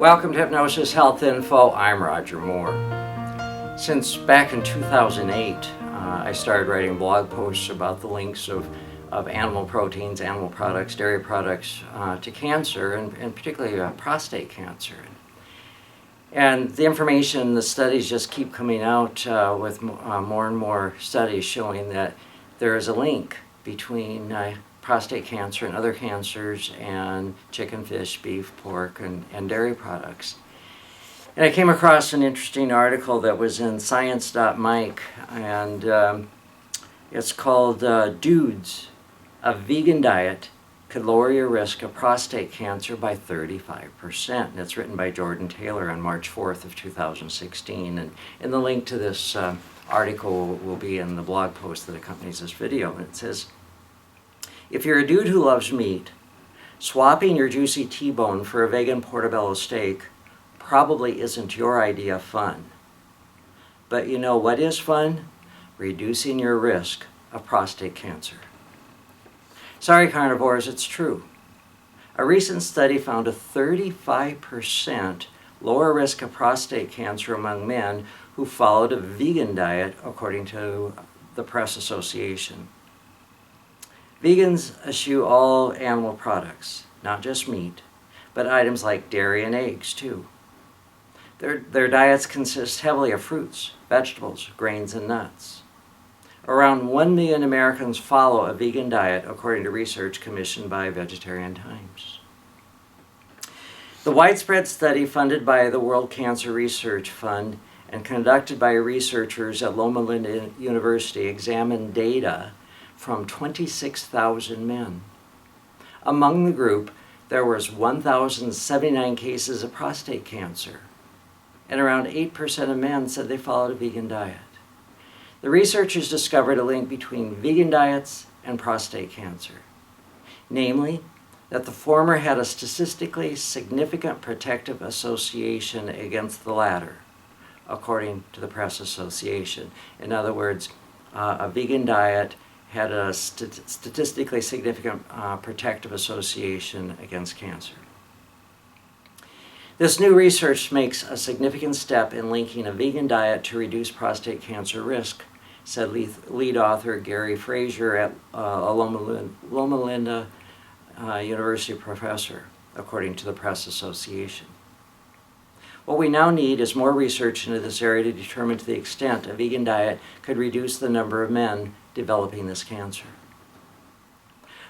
Welcome to Hypnosis Health Info. I'm Roger Moore. Since back in 2008, I started writing blog posts about the links of animal proteins, animal products, dairy products to cancer, and particularly prostate cancer. And the information, the studies just keep coming out with more and more studies showing that there is a link between prostate cancer and other cancers and chicken, fish, beef, pork, and dairy products. And I came across an interesting article that was in science.mike, and it's called Dudes, a Vegan Diet Could Lower Your Risk of Prostate Cancer by 35%. And it's written by Jordan Taylor on March 4th of 2016. And the link to this article will be in the blog post that accompanies this video. And it says, if you're a dude who loves meat, swapping your juicy T-bone for a vegan portobello steak probably isn't your idea of fun. But you know what is fun? Reducing your risk of prostate cancer. Sorry, carnivores, it's true. A recent study found a 35% lower risk of prostate cancer among men who followed a vegan diet, according to the Press Association. Vegans eschew all animal products, not just meat, but items like dairy and eggs too. Their diets consist heavily of fruits, vegetables, grains, and nuts. Around 1 million Americans follow a vegan diet, according to research commissioned by Vegetarian Times. The widespread study funded by the World Cancer Research Fund and conducted by researchers at Loma Linda University examined data from 26,000 men. Among the group, there was 1,079 cases of prostate cancer, and around 8% of men said they followed a vegan diet. The researchers discovered a link between vegan diets and prostate cancer, namely that the former had a statistically significant protective association against the latter, according to the Press Association. In other words, a vegan diet had a statistically significant protective association against cancer. This new research makes a significant step in linking a vegan diet to reduce prostate cancer risk, said lead author Gary Frazier at a Loma Linda University professor, according to the Press Association. What we now need is more research into this area to determine to the extent a vegan diet could reduce the number of men developing this cancer.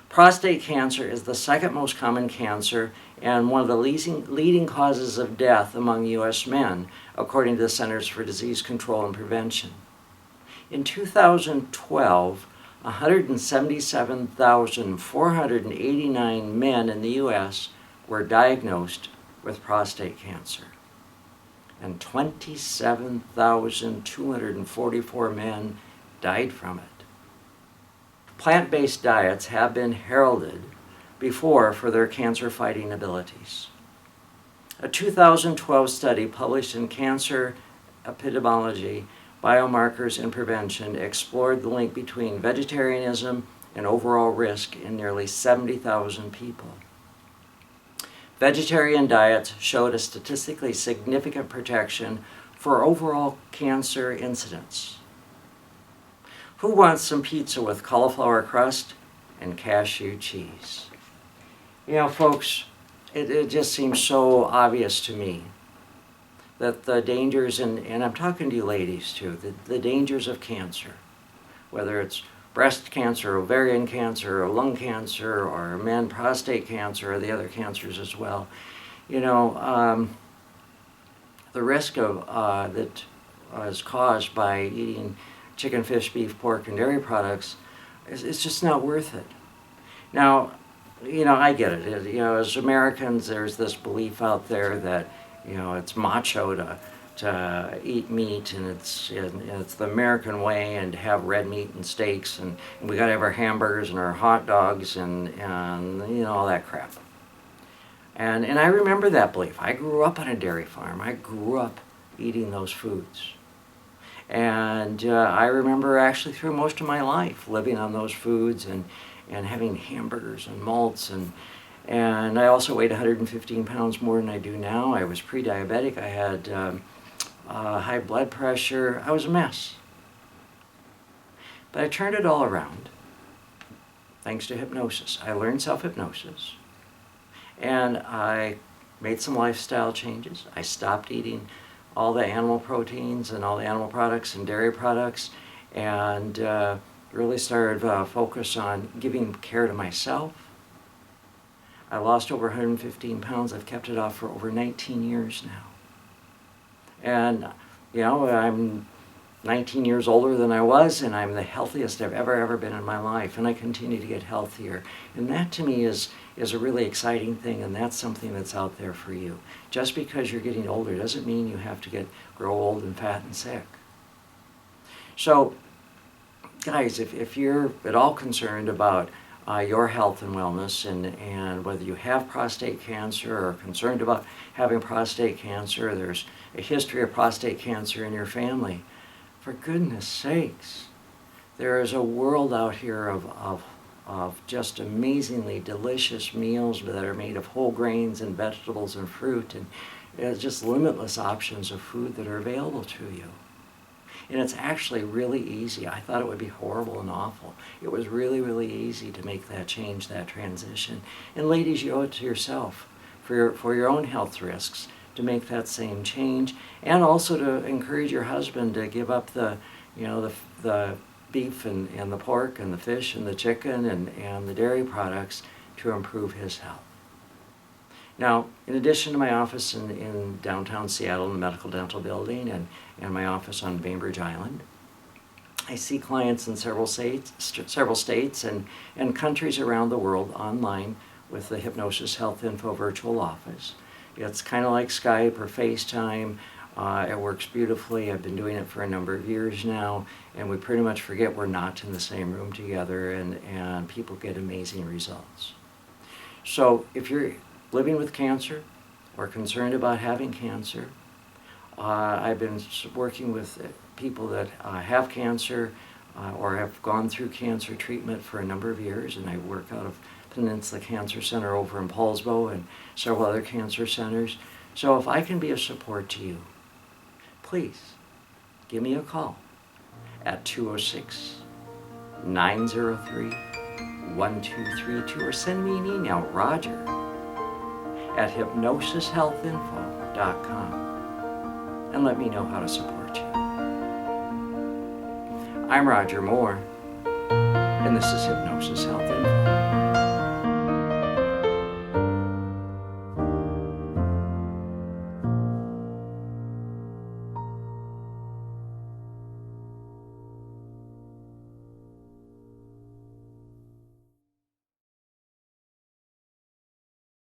Prostate cancer is the second most common cancer and one of the leading causes of death among U.S. men, according to the Centers for Disease Control and Prevention. In 2012, 177,489 men in the U.S. were diagnosed with prostate cancer, and 27,244 men died from it. Plant-based diets have been heralded before for their cancer-fighting abilities. A 2012 study published in Cancer Epidemiology, Biomarkers and Prevention explored the link between vegetarianism and overall risk in nearly 70,000 people. Vegetarian diets showed a statistically significant protection for overall cancer incidence. Who wants some pizza with cauliflower crust and cashew cheese? You know, folks, it just seems so obvious to me that the dangers, and I'm talking to you ladies too, the dangers of cancer, whether it's breast cancer, ovarian cancer, or lung cancer, or men prostate cancer, or the other cancers as well. You know, the risk of that is caused by eating chicken, fish, beef, pork, and dairy products is just not worth it. Now, you know, I get it. You know, as Americans, there's this belief out there that, you know, it's macho to eat meat, and it's the American way, and to have red meat and steaks, and we got to have our hamburgers and our hot dogs and you know, all that crap. And I remember that belief. I grew up on a dairy farm. I grew up eating those foods. And I remember actually through most of my life living on those foods and having hamburgers and malts and And I also weighed 115 pounds more than I do now. I was pre-diabetic. I had high blood pressure. I was a mess. But I turned it all around thanks to hypnosis. I learned self-hypnosis, and I made some lifestyle changes. I stopped eating all the animal proteins and all the animal products and dairy products, and really started focus on giving care to myself. I lost over 115 pounds. I've kept it off for over 19 years now. And, you know, I'm 19 years older than I was, and I'm the healthiest I've ever been in my life, and I continue to get healthier. And that to me is a really exciting thing, and that's something that's out there for you. Just because you're getting older doesn't mean you have to grow old and fat and sick. So, guys, if you're at all concerned about your health and wellness, and whether you have prostate cancer or are concerned about having prostate cancer, there's a history of prostate cancer in your family, for goodness sakes, there is a world out here of just amazingly delicious meals that are made of whole grains and vegetables and fruit, and just limitless options of food that are available to you. And it's actually really easy. I thought it would be horrible and awful. It was really easy to make that change, that transition. And ladies, you owe it to yourself for your own health risks to make that same change, and also to encourage your husband to give up the beef and the pork and the fish and the chicken and the dairy products to improve his health. Now, in addition to my office in downtown Seattle in the Medical Dental Building and my office on Bainbridge Island, I see clients in several states and countries around the world online with the Hypnosis Health Info virtual office. It's kind of like Skype or FaceTime. It works beautifully. I've been doing it for a number of years now, and we pretty much forget we're not in the same room together, and people get amazing results. So if you're living with cancer or concerned about having cancer, I've been working with people that have cancer or have gone through cancer treatment for a number of years, and I work out of Peninsula Cancer Center over in Paulsbo and several other cancer centers. So if I can be of support to you, please give me a call at 206-903-1232 or send me an email, roger@hypnosishealthinfo.com, and let me know how to support you. I'm Roger Moore, and this is Hypnosis Health Info.